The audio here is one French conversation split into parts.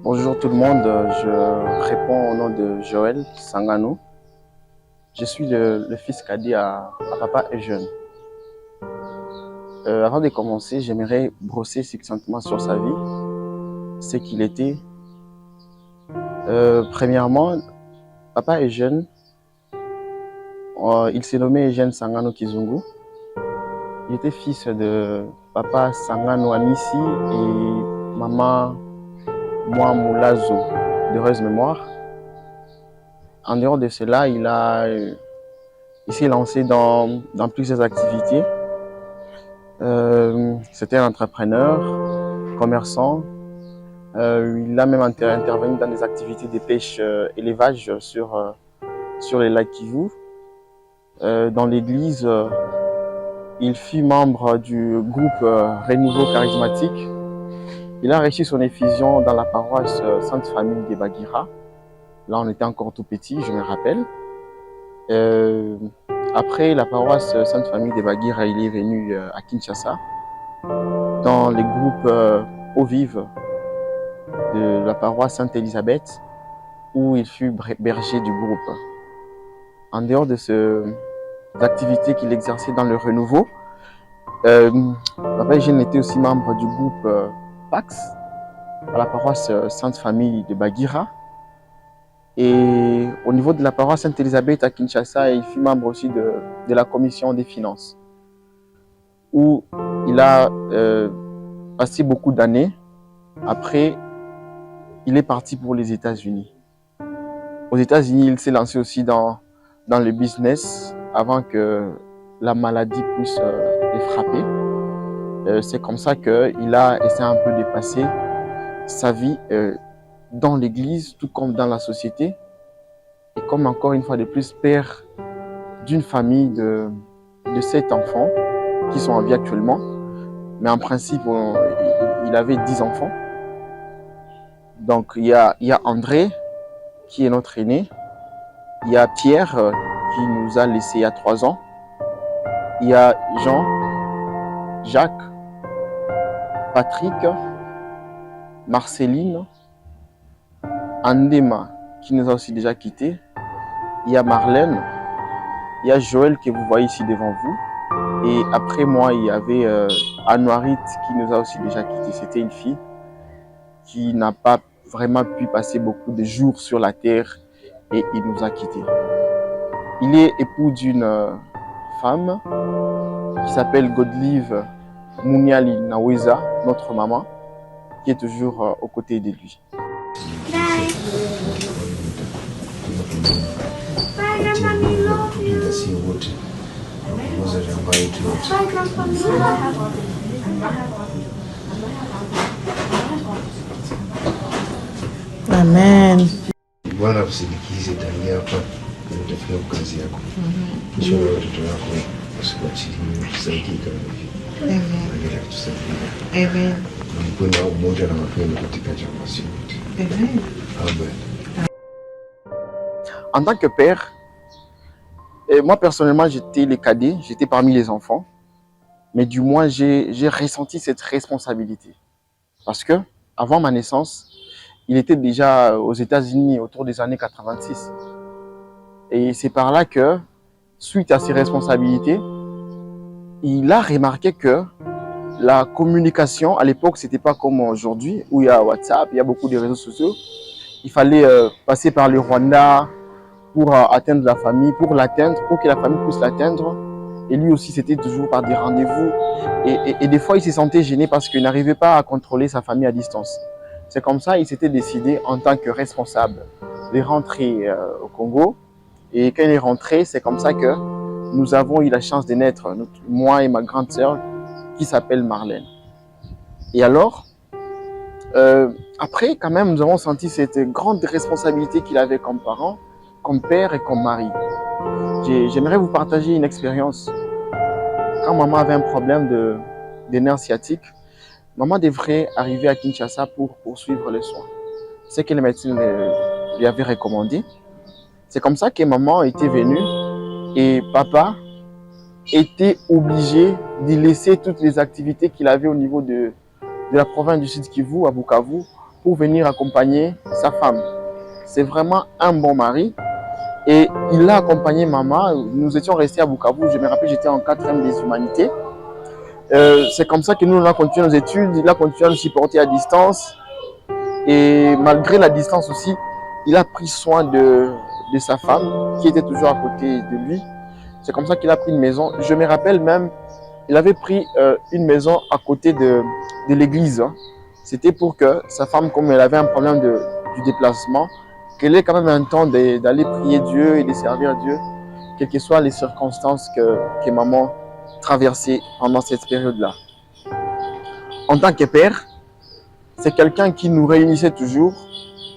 Bonjour tout le monde, je réponds au nom de Joël Sangano. Je suis le fils cadet à Papa et jeune. Avant de commencer, j'aimerais brosser succinctement sur sa vie, ce qu'il était. Premièrement, Papa est jeune. Il s'est nommé Eugène Sangano Kizungu. Il était fils de Papa Sangano Anisi et Maman Moi Moulazo, d'heureuse mémoire. En dehors de cela, il s'est lancé dans plusieurs activités. C'était un entrepreneur, commerçant. Il a même intervenu dans des activités de pêche élevage sur les lacs Kivu. Dans l'église, il fut membre du groupe Renouveau Charismatique. Il a reçu son effusion dans la paroisse Sainte Famille de Bagira. Là, on était encore tout petit, je me rappelle. Après la paroisse Sainte Famille de Bagira, il est venu à Kinshasa, dans les groupes Eau Vive de la paroisse Sainte-Élisabeth, où il fut berger du groupe. En dehors de ces activités qu'il exerçait dans le renouveau, Papa Eugène était aussi membre du groupe Pax, à la paroisse Sainte Famille de Bagira. Et au niveau de la paroisse Sainte-Élisabeth à Kinshasa, il fut membre aussi de la commission des finances, où il a passé beaucoup d'années. Après, il est parti pour les États-Unis. Aux États-Unis, il s'est lancé aussi dans le business avant que la maladie puisse les frapper. C'est comme ça qu'il a essayé un peu de passer sa vie dans l'église, tout comme dans la société. Et comme encore une fois de plus, père d'une famille de 7 enfants qui sont en vie actuellement. Mais en principe, il avait 10 enfants. Donc il y a André, qui est notre aîné. Il y a Pierre, qui nous a laissés il y a 3 ans. Il y a Jean, Jacques, Patrick, Marceline, Andema, qui nous a aussi déjà quittés. Il y a Marlène, il y a Joël que vous voyez ici devant vous. Et après moi, il y avait Anouarit qui nous a aussi déjà quittés. C'était une fille qui n'a pas vraiment pu passer beaucoup de jours sur la terre et il nous a quittés. Il est époux d'une femme qui s'appelle Godlive Mouniali Naweza, notre maman, qui est toujours aux côtés de lui. Amen. Bwana akusindikize tangia hapa utafika kwa kazi yako. Inshallah watoto wako wasikuachilie, tusaidie kama hivi. Amen. Amen. Mkuwe na umoja na mapendo katika jamaa yote. Amen. Amen. En tant que père, moi personnellement j'étais le cadet, j'étais parmi les enfants, mais du moins j'ai ressenti cette responsabilité. Parce que avant ma naissance, il était déjà aux États-Unis autour des années 86. Et c'est par là que, suite à ses responsabilités, il a remarqué que la communication, à l'époque, c'était pas comme aujourd'hui, où il y a WhatsApp, il y a beaucoup de réseaux sociaux. Il fallait passer par le Rwanda pour atteindre la famille, pour que la famille puisse l'atteindre. Et lui aussi, c'était toujours par des rendez-vous. Et des fois, il se sentait gêné parce qu'il n'arrivait pas à contrôler sa famille à distance. C'est comme ça qu'il s'était décidé en tant que responsable de rentrer au Congo. Et quand il est rentré, c'est comme ça que nous avons eu la chance de naître, moi et ma grande sœur, qui s'appelle Marlène. Et alors, après, quand même, nous avons senti cette grande responsabilité qu'il avait comme parent, comme père et comme mari. J'aimerais vous partager une expérience. Quand maman avait un problème de nerfs sciatiques, maman devrait arriver à Kinshasa pour poursuivre les soins. C'est ce que les médecins lui avaient recommandé. C'est comme ça que maman était venue et papa était obligé de laisser toutes les activités qu'il avait au niveau de la province du Sud Kivu, à Bukavu, pour venir accompagner sa femme. C'est vraiment un bon mari. Et il a accompagné maman. Nous étions restés à Bukavu. Je me rappelle, j'étais en 4e des humanités. C'est comme ça que nous, on a continué nos études. Il a continué à nous supporter à distance. Et malgré la distance aussi, il a pris soin de sa femme qui était toujours à côté de lui. C'est comme ça qu'il a pris une maison. Je me rappelle même, il avait pris une maison à côté de l'église. Hein. C'était pour que sa femme, comme elle avait un problème du déplacement, qu'elle ait quand même un temps d'aller prier Dieu et de servir Dieu, quelles que soient les circonstances que maman traversait pendant cette période-là. En tant que père, c'est quelqu'un qui nous réunissait toujours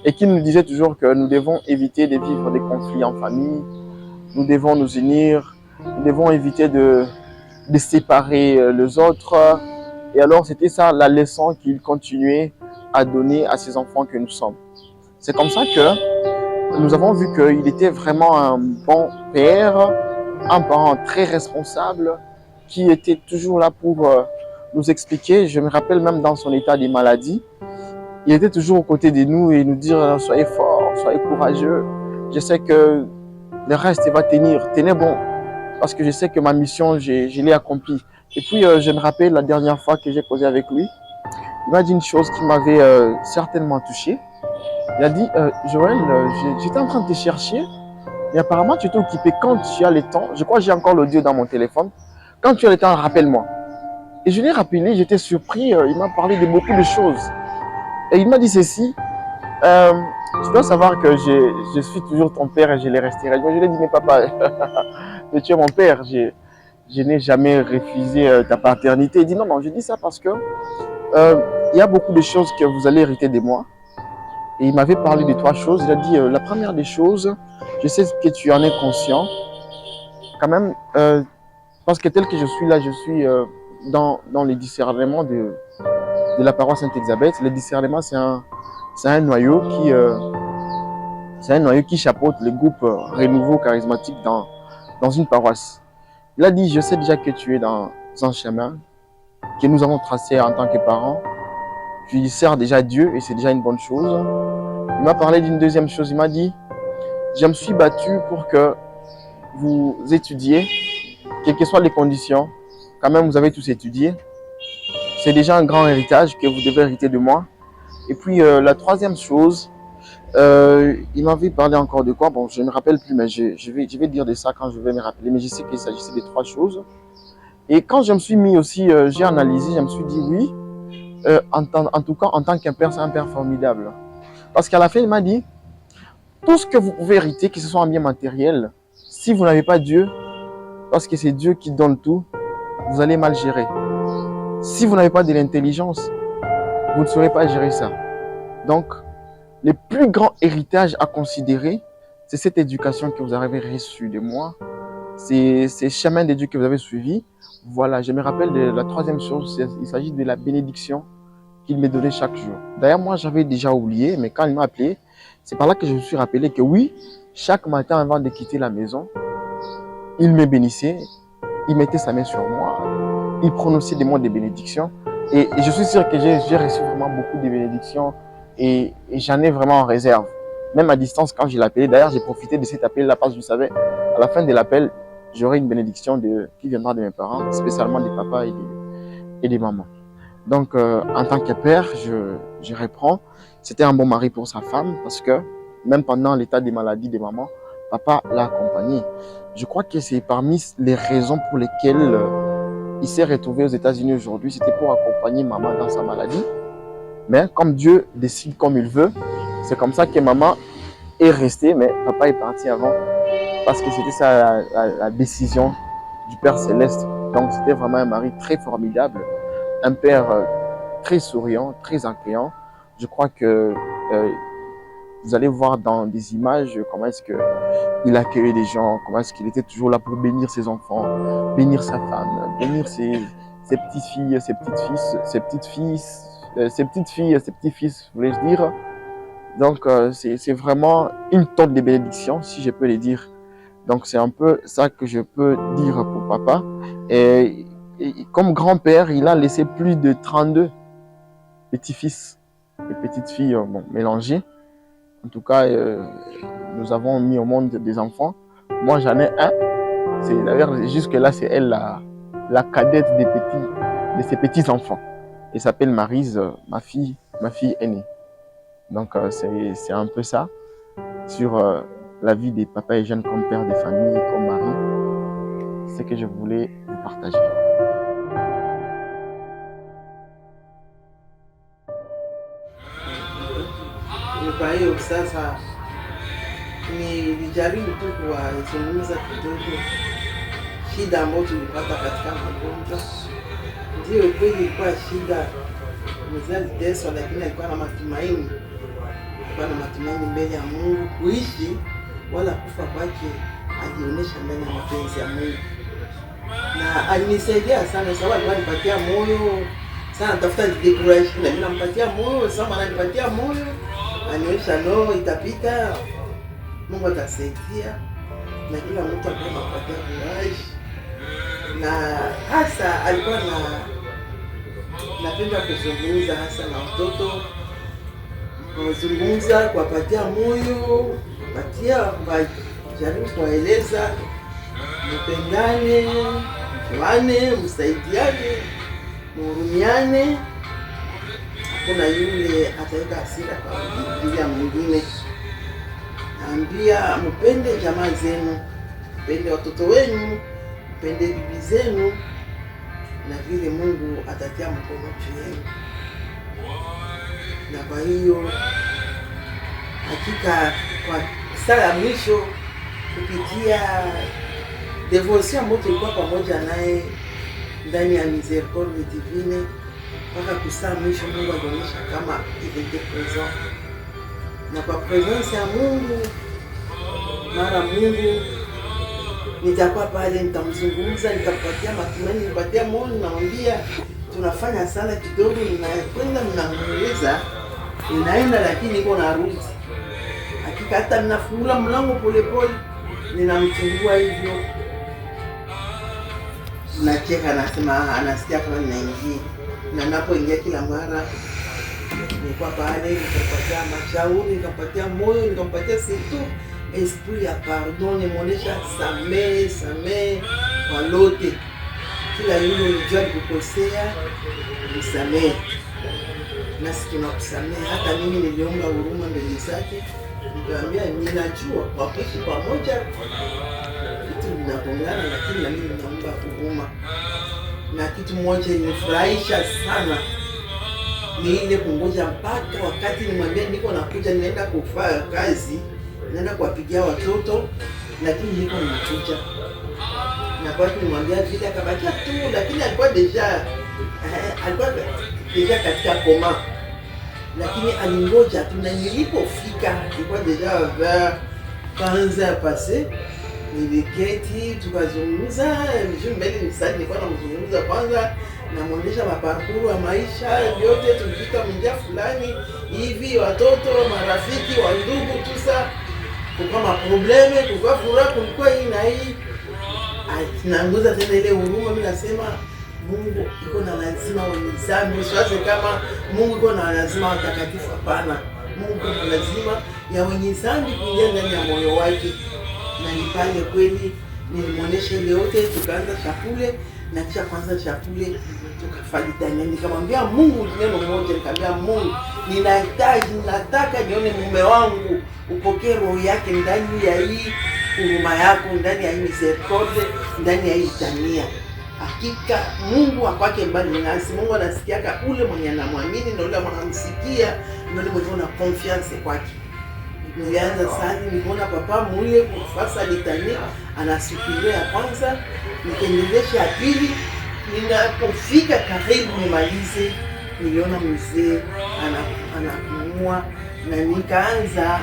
et qui nous disait toujours que nous devons éviter de vivre des conflits en famille, nous devons nous unir, nous devons éviter de séparer les autres. Et alors, c'était ça la leçon qu'il continuait à donner à ses enfants que nous sommes. C'est comme ça que nous avons vu qu'il était vraiment un bon père, un parent très responsable, qui était toujours là pour nous expliquer. Je me rappelle même dans son état de maladie, il était toujours aux côtés de nous et nous dire « Soyez forts, soyez courageux. Je sais que le reste va tenir. Tenez bon. Parce que je sais que ma mission, je l'ai accomplie. » Et puis, je me rappelle la dernière fois que j'ai causé avec lui, il m'a dit une chose qui m'avait certainement touché. Il a dit Joël, j'étais en train de te chercher et apparemment tu t'es occupé quand tu as le temps. Je crois que j'ai encore l'audio dans mon téléphone. Quand tu as le temps, rappelle-moi. Et je l'ai rappelé, j'étais surpris. Il m'a parlé de beaucoup de choses. Et il m'a dit ceci tu dois savoir que je suis toujours ton père et je l'ai resté. Je lui ai dit mais papa, mais tu es mon père. Je n'ai jamais refusé ta paternité. Il dit non, je dis ça parce que il y a beaucoup de choses que vous allez hériter de moi. Et il m'avait parlé de 3 choses. Il a dit la première des choses, je sais que tu en es conscient. Quand même, parce que tel que je suis là, je suis dans les discernements de la paroisse Sainte-Élisabeth. Le discernement, c'est un noyau qui chapeaute le groupe Renouveau charismatique dans une paroisse. Il a dit, je sais déjà que tu es dans un chemin que nous avons tracé en tant que parents. Tu sers déjà Dieu et c'est déjà une bonne chose. Il m'a parlé d'une deuxième chose. Il m'a dit, je me suis battu pour que vous étudiez, quelles que soient les conditions. Quand même, vous avez tous étudié. C'est déjà un grand héritage que vous devez hériter de moi. Et puis, la troisième chose, il m'avait parlé encore de quoi? Bon, je ne me rappelle plus, mais je vais dire de ça quand je vais me rappeler. Mais je sais qu'il s'agissait de 3 choses. Et quand je me suis mis aussi, j'ai analysé, je me suis dit oui, en tout cas, en tant qu'un père, c'est un père formidable. Parce qu'à la fin, il m'a dit, tout ce que vous pouvez hériter, que ce soit en bien matériel, si vous n'avez pas Dieu, parce que c'est Dieu qui donne tout, vous allez mal gérer. Si vous n'avez pas de l'intelligence, vous ne saurez pas gérer ça. Donc, le plus grand héritage à considérer, c'est cette éducation que vous avez reçue de moi, c'est ces chemins de Dieu que vous avez suivis. Voilà, je me rappelle de la troisième chose, il s'agit de la bénédiction qu'il me donnait chaque jour. D'ailleurs, moi, j'avais déjà oublié, mais quand il m'a appelé, c'est par là que je me suis rappelé que oui, chaque matin avant de quitter la maison, il me bénissait, il mettait sa main sur moi, il prononçait des mots de bénédiction. Et je suis sûr que j'ai reçu vraiment beaucoup de bénédictions et j'en ai vraiment en réserve. Même à distance, quand je l'appelais, d'ailleurs, j'ai profité de cet appel-là parce que je savais, à la fin de l'appel, j'aurai une bénédiction qui viendra de mes parents, spécialement des papas et des mamans. Donc, en tant que père, je reprends. C'était un bon mari pour sa femme parce que même pendant l'état de maladie de maman, papa l'a accompagné. Je crois que c'est parmi les raisons pour lesquelles il s'est retrouvé aux États-Unis aujourd'hui. C'était pour accompagner maman dans sa maladie. Mais comme Dieu décide comme il veut, c'est comme ça que maman est restée, mais papa est parti avant parce que c'était ça la décision du Père Céleste. Donc, c'était vraiment un mari très formidable. Un père très souriant, très accueillant. Je crois que vous allez voir dans des images comment est-ce qu'il accueillait les gens, comment est-ce qu'il était toujours là pour bénir ses enfants, bénir sa femme, bénir ses petites-filles, ses petits-fils, voulais-je dire. Donc, c'est vraiment une tonne de bénédictions, si je peux les dire. Donc, c'est un peu ça que je peux dire pour papa. Et comme grand-père, il a laissé plus de 32 petits-fils. des petites filles mélangées. En tout cas, nous avons mis au monde des enfants. Moi, j'en ai un. D'ailleurs, jusque-là, c'est elle la cadette de ses petits-enfants. Elle s'appelle Maryse, ma fille aînée. Donc, c'est un peu ça sur la vie des papas et jeunes comme père des familles, comme mari. C'est ce que je voulais vous partager. Kwa hiyo sasa nilijaribu tu kuwazungumza kidogo shida ambayo tulipata katika magonjwa. Ndio kweli ilikuwa shida, mzee aliteswa, lakini alikuwa na matumaini. Alikuwa na matumaini mbele ya Mungu kuishi, wala kufa kwake alionyesha ndani ya mapenzi ya Mungu. Na alinisaidia sana, sababu alikuwa anipatia moyo sana, tafuta decoration na mimi nampatia moyo, sababu ananipatia moyo. Anionyesha no, itapita, Mungu atasaidia, na kila mtu anapatia courage. Na hasa alikuwa napenda kuzungumza hasa na watoto, kuzungumza, kuwapatia moyo, jaribu kuwaeleza mpendane, mjuane, msaidiane, muhurumiane. Kuna yule ataweka hasira kwa ajili ya mwingine. Naambia mpende jamaa zenu, mpende watoto wenu, mpende bibi zenu, na vile Mungu atatia mkono juu yenu. Na kwa hiyo hakika kwa saa ya mwisho kupitia devotion ambayo tulikuwa pamoja naye ndani ya Miséricorde Divine, mpaka kusaa mwisho Mungu alionyesha kama ilete present. Na kwa presence ya Mungu, mara Mungu nitakuwa pale, nitamzungumza, nitapatia matumaini, nipatia moyo, namwambia tunafanya sana kidogo, ninakwenda ninamuuliza, ninaenda lakini iko narudi. Hakika hata ninafungula mlango polepole, ninamchungua hivyo. Nacheka, nasema anasikia kama ninaingia. Na napoingia kila mara nilikuwa pale, nikampatia mashauri, nikampatia moyo, nikampatia surtout esprit ya pardon, nimuonesha samehe kwa lote. Kila yule unajua kukosea, msamehe. Nasi tunakusamehe. Hata mimi niliomba huruma mbele zake, nikamwambia ninajua kwa kuishi pamoja vitu vinagongana, lakini na mimi naomba huruma. Na kitu moja ilinifurahisha sana ni ile kungoja mpaka wakati nimwambia niko nakuja, ninaenda kufanya kazi, ninaenda kuwapigia watoto, lakini niko nakuja. Na kwa hiyo nimwambia vile, akabakia tu, lakini alikuwa deja katika koma, lakini alingoja tu. Na nilipofika ilikuwa deja vers 15 passé. Niliketi tukazungumza, mbele nisali, nilikuwa namzungumza kwanza, namuonesha maparkuru ya maisha yote, tulifika mjia fulani hivi, watoto, marafiki, wa ndugu, tusa kulikuwa maprobleme, kulikuwa furaha, kulikuwa hii na hii. Nangoza tena ile huruma. Mimi nasema Mungu iko na lazima wenye dhambi, usiwaze kama Mungu iko na lazima watakatifu. Hapana, Mungu iko na lazima ya wenye dhambi kuingia ndani ya moyo wake. Na nipale kweli, nilimuonesha ile yote, tukaanza chakule, na kisha kwanza chakule tukafalitana. Nikamwambia Mungu neno moja, nikamwambia Mungu, ninataka nione mume wangu upokee roho yake ndani ya hii huruma yako, ndani ya hii Miséricorde, ndani ya hii Tania. Hakika Mungu akwake mbali nasi. Mungu anasikiaka ule mwenye anamwamini, na ule mwenye anamsikia, na ule mwenye ana confiance kwake. Nilianza sali, niliona papa mule kufasa litania, anasukilia ya kwanza, nikaendelesha ya pili. Ninapofika karibu nimalize, niliona mzee anapumua, na nikaanza,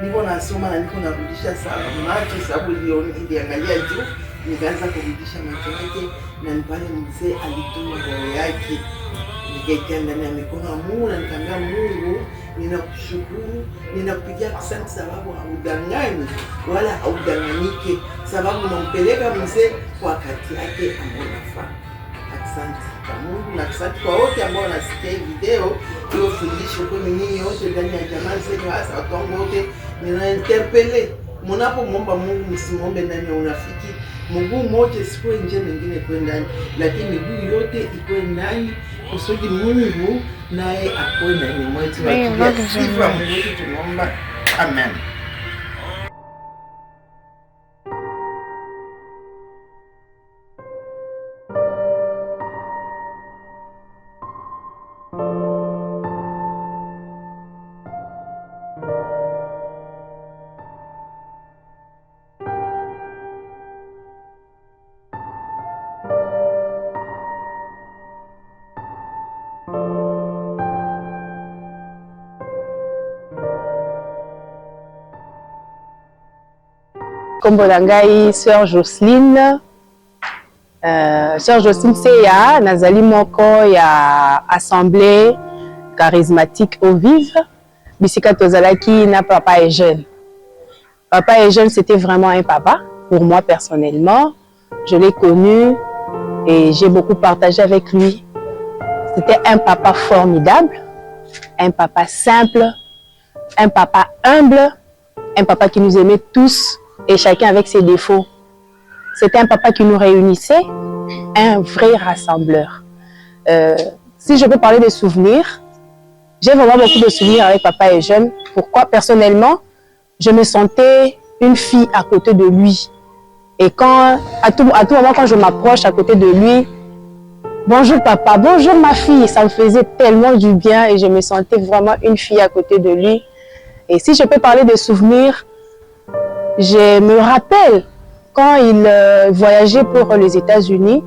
niko nasoma na niko narudisha sana macho, sababu iliangalia juu. Nikaanza kurudisha macho yake, na nipale mzee alituma roho yake. Nikaikia ndani ya mikono ya Mungu, na nikamwambia Mungu, ninakushukuru, ninakupigia asante sababu haudanganyi wala haudanganyike, sababu unampeleka mzee kwa wakati yake ambao unafaa. Asante kwa Mungu na asante kwa wote ambao wanasikia hii video, hiyo fundisho kwenu nyinyi wote ndani ya jamaa zetu, hasa watu wangu wote ninainterpele. Mnapomwomba Mungu msimwombe ndani ya unafiki. Mguu mmoja sikuwe nje mwingine kwenda ndani, lakini miguu yote ikuwe ndani kusudi Mungu naye akuwe ndani mwetu. Sifa Mungu wetu tunaomba. Amen. Kombo na ngai Sœur Jocelyne. Sœur Jocelyne Seya nazali moko ya assemblée charismatique au vive. Bisika tozalaki na papa et jeune. Papa et jeune, c'était vraiment un papa pour moi personnellement. Je l'ai connu et j'ai beaucoup partagé avec lui. C'était un papa formidable, un papa simple, un papa humble, un papa qui nous aimait tous et chacun avec ses défauts. C'était un papa qui nous réunissait, un vrai rassembleur. Si je peux parler des souvenirs, j'ai vraiment beaucoup de souvenirs avec papa et jeune. Pourquoi? Personnellement, je me sentais une fille à côté de lui. Et quand, à tout moment, quand je m'approche à côté de lui, bonjour papa, bonjour ma fille, ça me faisait tellement du bien et je me sentais vraiment une fille à côté de lui. Et si je peux parler de souvenirs, je me rappelle quand il voyageait pour les États-Unis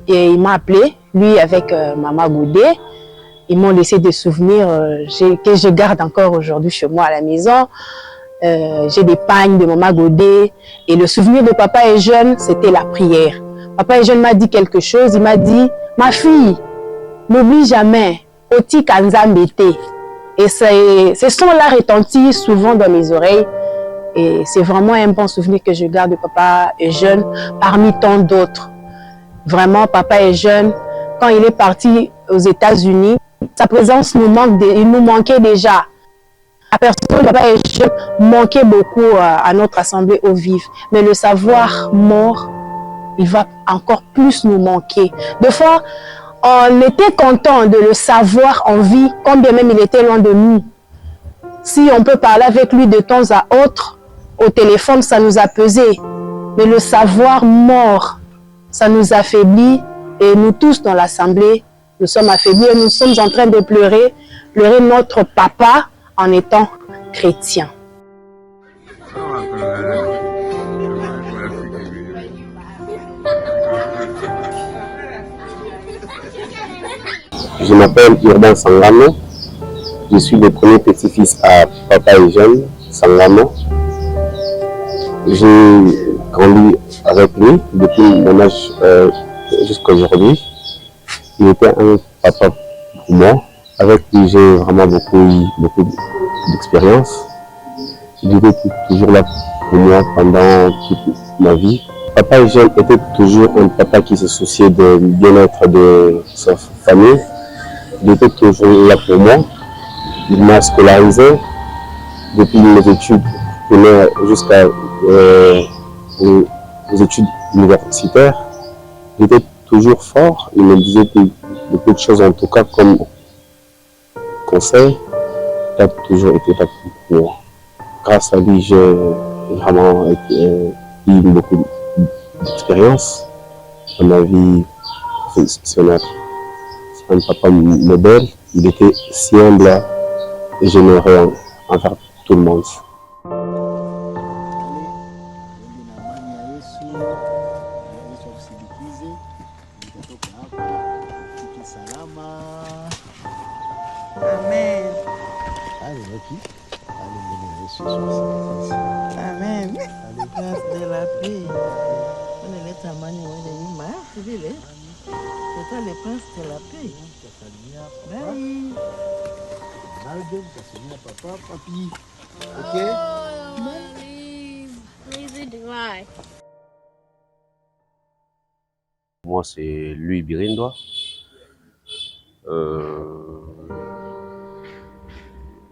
et il m'a appelé, lui avec Maman Goudé. Ils m'ont laissé des souvenirs que je garde encore aujourd'hui chez moi à la maison. J'ai des pagnes de Maman Goudé. Et le souvenir de papa et jeune, c'était la prière. Papa et jeune m'a dit quelque chose. Il m'a dit, ma fille, n'oublie jamais, Oti Kanzambete. Et ce son-là retentit souvent dans mes oreilles. Et c'est vraiment un bon souvenir que je garde de papa et jeune parmi tant d'autres. Vraiment, papa et jeune, quand il est parti aux États-Unis, sa présence il nous manquait déjà. La personne de papa et jeune manquait beaucoup à notre assemblée au vif. Mais le savoir mort, il va encore plus nous manquer. Des fois, on était content de le savoir en vie, quand bien même il était loin de nous. Si on peut parler avec lui de temps à autre, au téléphone, ça nous a pesé. Mais le savoir mort, ça nous affaiblit. Et nous tous dans l'assemblée, nous sommes affaiblis et nous sommes en train de pleurer notre papa en étant chrétien. Je m'appelle Urbain Sangano. Je suis le premier petit-fils à papa et jeune Sangano. J'ai grandi avec lui depuis mon âge jusqu'à aujourd'hui. Il était un papa pour moi. Avec lui, j'ai vraiment beaucoup d'expérience. Il était toujours là pour moi pendant toute ma vie. Papa et jeune était toujours un papa qui se souciait du bien-être de sa famille. Il était toujours là pour moi. Il m'a scolarisé depuis mes études primaires jusqu'à les études universitaires. Il était toujours fort. Il me disait beaucoup de choses, en tout cas comme conseil. Il a toujours été là pour moi. Grâce à lui, j'ai vraiment eu beaucoup d'expérience dans ma vie professionnelle. C'est un papa modèle. Il était si humble et généreux envers tout le monde. Amen. Amen. Grâce de la paix. On est les tamani, on est les mains. C'est le prince de la paix. Bye. Papa, papi. Ok? Please do I. Moi, c'est Louis Birindwa.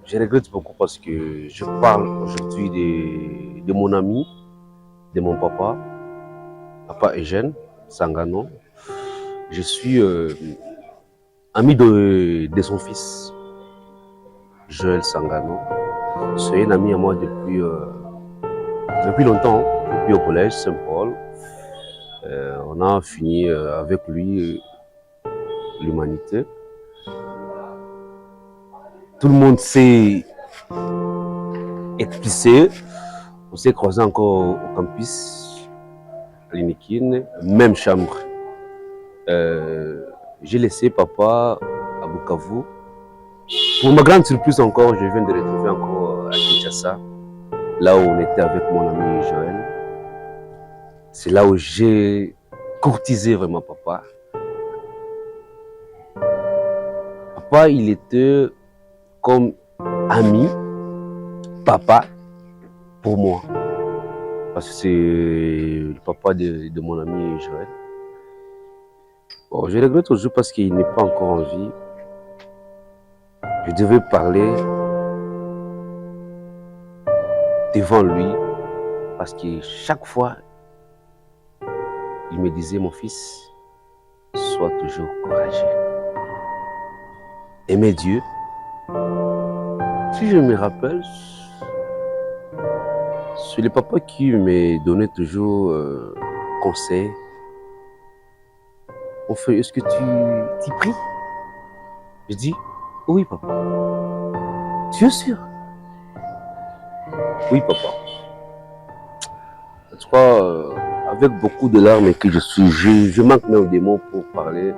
Je regrette beaucoup parce que je parle aujourd'hui de mon ami, de mon papa, Papa Eugène Sangano. Je suis ami de son fils, Joël Sangano. C'est un ami à moi depuis longtemps, depuis au collège Saint-Paul. On a fini avec lui l'humanité. Tout le monde s'est éclipsé. On s'est croisé encore au campus, à l'Inikine, même chambre. J'ai laissé papa à Bukavu. Pour ma grande surprise encore, je viens de retrouver encore à Kinshasa, là où on était avec mon ami Joël. C'est là où j'ai courtisé vraiment papa. Papa, il était comme ami, papa, pour moi. Parce que c'est le papa de mon ami Joël. Bon, je regrette aujourd'hui parce qu'il n'est pas encore en vie. Je devais parler devant lui parce que chaque fois, il me disait, mon fils, sois toujours courageux. Aimez Dieu. Si je me rappelle, c'est le papa qui me donnait toujours conseil. On fait, est-ce que tu pries? Je dis, oui papa. Tu es sûr? Oui papa. En tout cas, avec beaucoup de larmes que je suis, je manque même des mots pour parler.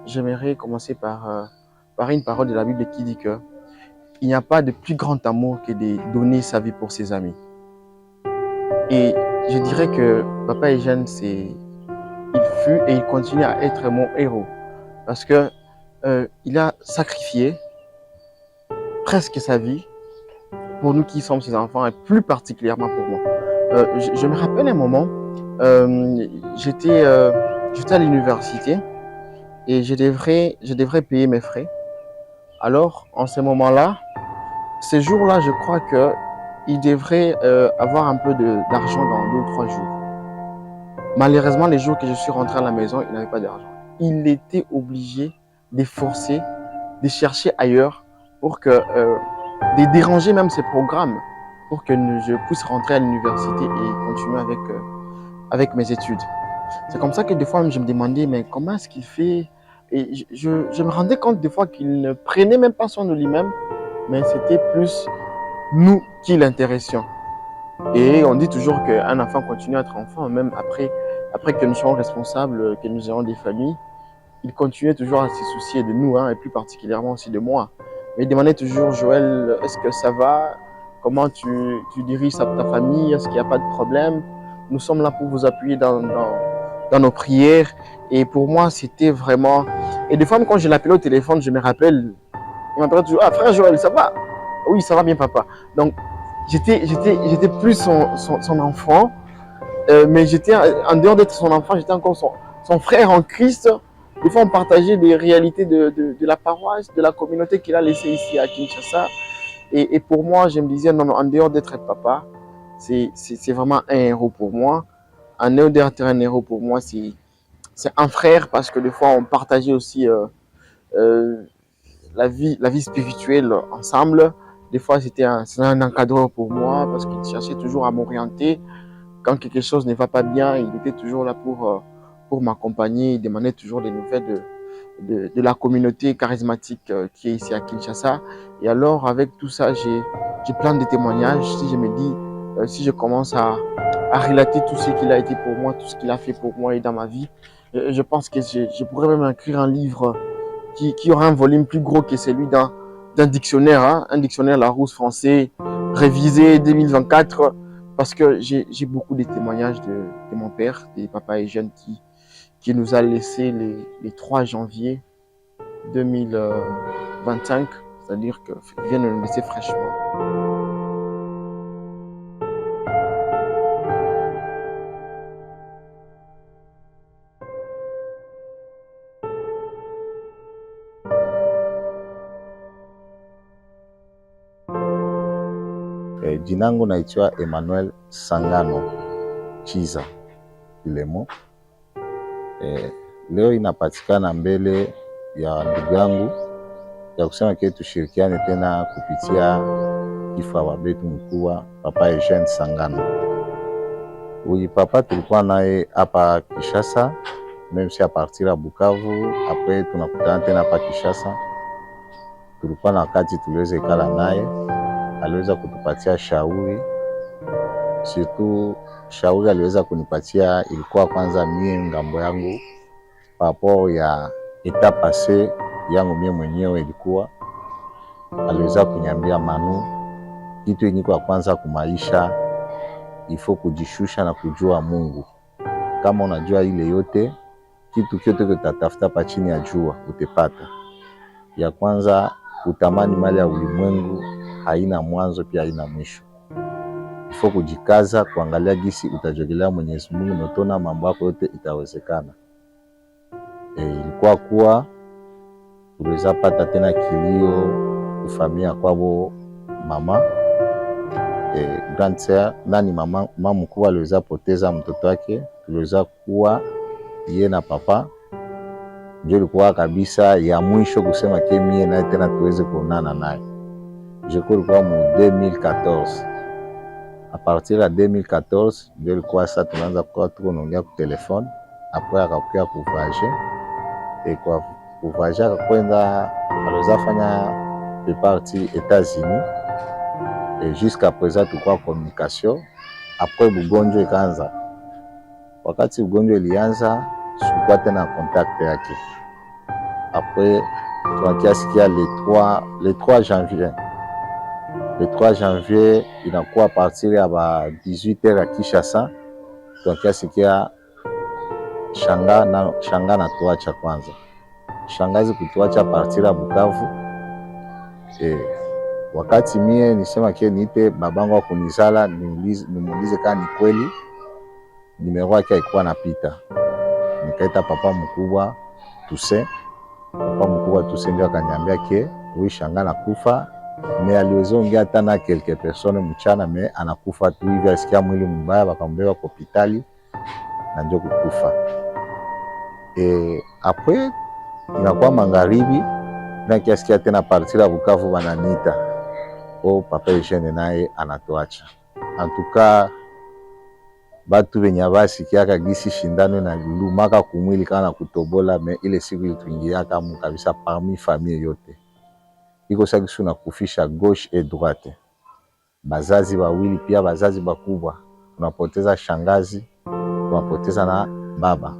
J'aimerais commencer par une parole de la Bible qui dit que il n'y a pas de plus grand amour que de donner sa vie pour ses amis. Et je dirais que Papa Eugène, il fut et il continue à être mon héros. Parce que il a sacrifié presque sa vie pour nous qui sommes ses enfants et plus particulièrement pour moi. Je me rappelle un moment, j'étais à l'université et je devrais payer mes frais. Alors, en ce moment-là, ces jours-là, je crois qu'il devrait avoir un peu d'argent dans 2 ou 3 jours. Malheureusement, les jours que je suis rentré à la maison, il n'avait pas d'argent. Il était obligé de forcer, de chercher ailleurs pour de déranger même ses programmes pour que je puisse rentrer à l'université et continuer avec mes études. C'est comme ça que des fois, je me demandais, mais comment est-ce qu'il fait? Et je me rendais compte des fois qu'il ne prenait même pas soin de lui-même, mais c'était plus nous qui l'intéressions. Et on dit toujours qu'un enfant continue à être enfant, même après que nous soyons responsables, que nous ayons des familles, il continuait toujours à se soucier de nous, et plus particulièrement aussi de moi. Mais il demandait toujours, Joël, est-ce que ça va? Comment tu diriges ta famille? Est-ce qu'il n'y a pas de problème? Nous sommes là pour vous appuyer dans nos prières. Et pour moi, c'était vraiment... Et des fois, quand je l'appelais au téléphone, je me rappelle, il m'appelait toujours, ah frère Joël, ça va? Oui, ça va bien papa. Donc, j'étais plus son enfant, mais j'étais, en dehors d'être son enfant, j'étais encore son frère en Christ. Des fois, on partageait des réalités de la paroisse, de la communauté qu'il a laissée ici à Kinshasa. Et pour moi, je me disais, non, en dehors d'être papa, c'est vraiment un héros pour moi. En dehors d'être un héros pour moi, c'est un frère parce que des fois, on partageait aussi la vie spirituelle ensemble. Des fois, c'était un encadreur pour moi parce qu'il cherchait toujours à m'orienter. Quand quelque chose ne va pas bien, il était toujours là pour m'accompagner. Il demandait toujours des nouvelles de la communauté charismatique qui est ici à Kinshasa. Et alors, avec tout ça, j'ai plein de témoignages. Si je me dis, si je commence à relater tout ce qu'il a été pour moi, tout ce qu'il a fait pour moi et dans ma vie, je pense que je pourrais même écrire un livre qui aura un volume plus gros que celui d'un dictionnaire, un dictionnaire Larousse français, révisé 2024, parce que j'ai beaucoup de témoignages de mon père, de Papa Eugène, qui nous a laissé les 3 janvier 2025, c'est-à-dire qu'il vient de nous laisser fraîchement. Jinangu naitwa Emmanuel Sangano Chiza Kilemo. Leo inapatikana mbele ya ndugu yangu ya kusema kile tushirikiane tena kupitia kifo wa betu mkubwa Papa Eugène Sangano. Huyu papa tulikuwa naye hapa Kinshasa, même si à partir ya Bukavu, après tunakutana tena hapa Kinshasa. Tulikuwa na wakati tuliweza ikala naye, aliweza kutupatia shauri. Surtout shauri aliweza kunipatia ilikuwa kwanza mie ngambo yangu papo ya état passé yangu mie mwenyewe ilikuwa. Aliweza kuniambia Manu, kitu yenye kwa kwanza kumaisha ifo kujishusha na kujua Mungu. Kama unajua ile yote, kitu kyote utatafuta pa chini ya jua utepata. Ya kwanza kutamani mali ya ulimwengu haina mwanzo pia haina mwisho. Ifo kujikaza kuangalia gisi utajogelea Mwenyezi Mungu na utaona mambo yako yote itawezekana. Ilikuwa kuwa tuliweza pata tena kilio kufamia kwabo mama grand sœur nani mama mkubwa aliweza poteza mtoto wake. Tuliweza kuwa yeye na papa ndio ilikuwa kabisa ya mwisho kusema kemie naye tena tuweze kuonana naye. Je crois kwa mu 2014. A partir ya 2014 ndio ilikuwa sasa tunaanza kwa tunaongea kwa telefone. Après akakuja kuvaje kwa kuvaje akakwenda aliweza fanya de partie États-Unis. Et jusqu'à présent tulikuwa communication. Après ugonjwa ikaanza, wakati ugonjwa ilianza sikuwa tena contact yake. Après tunakiasikia le 3 janvier. Le 3 janvier inakuwa partir ya ba 18h à Kinshasa. Tunakiasikia shanga na tuacha kwanza. Shangazi kutuacha partir ya Bukavu. Wakati mie nisema kia niite babangu wa kunizala nimuulize kama ni kweli nimero yake haikuwa napita. Nikaita papa mkubwa Tuse. Papa mkubwa Tuse ndio akaniambia ke huyu shanga nakufa, mais aliweza ongea hata na quelques personnes mchana, mais anakufa tu hivi, asikia mwili mbaya wakambeba kwa hospitali na ndio kukufa. Après inakuwa magharibi na kiasikia tena partir ya Bukavu bananita Papa Eugène naye anatuacha. En tout cas batu wenye basikiaka gisi shindano na lumaka kumwili kana kutobola, me ile siku ilituingia kama kabisa parmi famille yote. Iko sakisu na kufisha gauche et droite. Bazazi wawili pia bazazi bakubwa. Tunapoteza shangazi, tunapoteza na baba.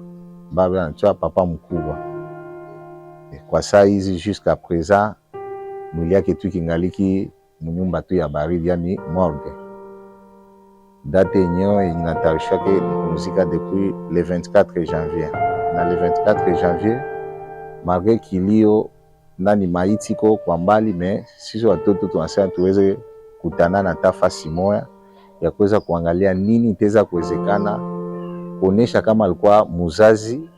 Baba anatoa papa mkubwa. Kwa saa hizi jusqu'à présent mwili yake tu kingaliki mnyumba tu ya baridi, yani morgue. Date yenyewe inatarisha ke muzika depuis le 24 janvier. Na le 24 janvier malgré kilio nani maitiko kwa mbali, me sisi watoto tunasema tuweze kutanana tafasi moya ya kuweza kuangalia nini itaweza kuwezekana, kuonesha kama alikuwa muzazi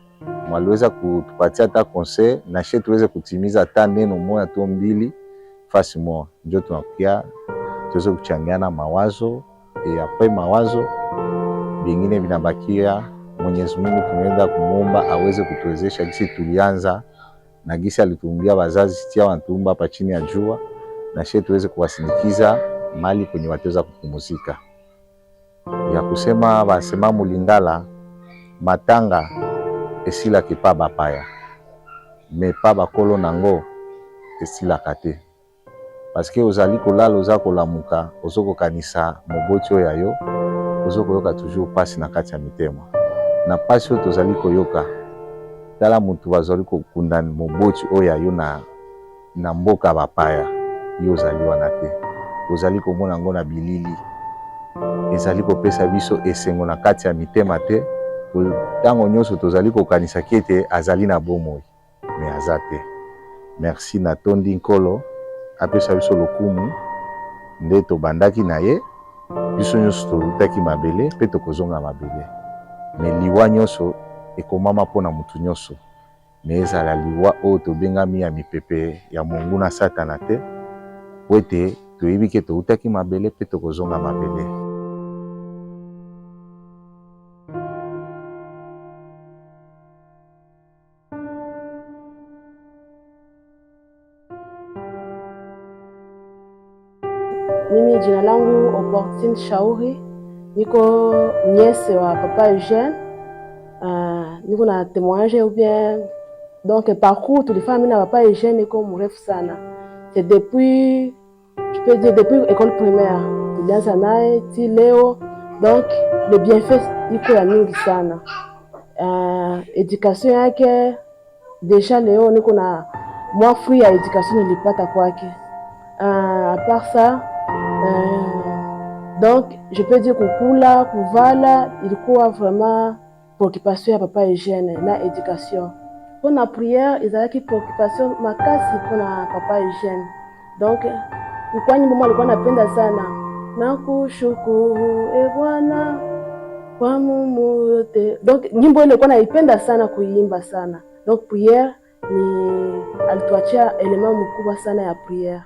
mwaliweza kutupatia hata conseil na she tuweze kutimiza hata neno moja tu mbili fasi moja. Ndio tunakuja tuweze kuchangiana mawazo après mawazo vingine vinabakia Mwenyezi Mungu tunaenda kumuomba aweze kutuwezesha gisi tulianza na gisi alituumbia wazazi tia wanatuumba hapa chini ya jua, na she tuweze kuwasindikiza mali kwenye wataweza kupumzika. Ya kusema basema mulingala matanga esila kipa bapaya me pa bakolo nango esila kate, parce que ozali kolala oza kolamuka ozoko kanisa moboti oyo yayo ozoko yoka toujours pasi na kati ya mitema na pasi oyo tozali koyoka tala mutu bazali kokunda moboti oyo yayo na mboka bapaya yo ozali wana te. Ozali komona ngo na bilili ezali kopesa biso esengo na kati ya mitema te. Tango nyonso tozali kokanisa kete azali na bomoi me aza te. Merci na tondi nkolo apesa biso lokumu nde tobandaki na ye, biso nyonso tolutaki mabele mpe tokozonga mabele. Me liwa nyonso ekomama mpona mutu nyonso, me ezala liwa oyo tobengami ya mipepe ya mongu na satana te, po ete toyebi ke toutaki mabele mpe tokozonga mabele. Mimi jina langu Opportune Shauri, niko nièce wa papa Eugène. Niko na témoignage ou bien donc parcours tulifanya mimi na papa Eugène iko mrefu sana. C'est depuis, je peux dire depuis école primaire tulianza naye ti leo, donc le bienfait iko ya mingi sana. Education yake déjà leo niko na moi fruit ya education nilipata kwake. À part ça, donc je peux dire kukula kuvala ilikuwa vraiment préoccupation ya papa Eugène na éducation. Pour la prière ezalaki préoccupation makasi pour na papa Eugène. Donc kwa nyimbo alikuwa anapenda sana, nakushukuru e Bwana kwa Mungu yote. Donc nyimbo ile alikuwa anaipenda sana kuiimba sana. Donc prière ni alituachia element mkubwa sana ya prière.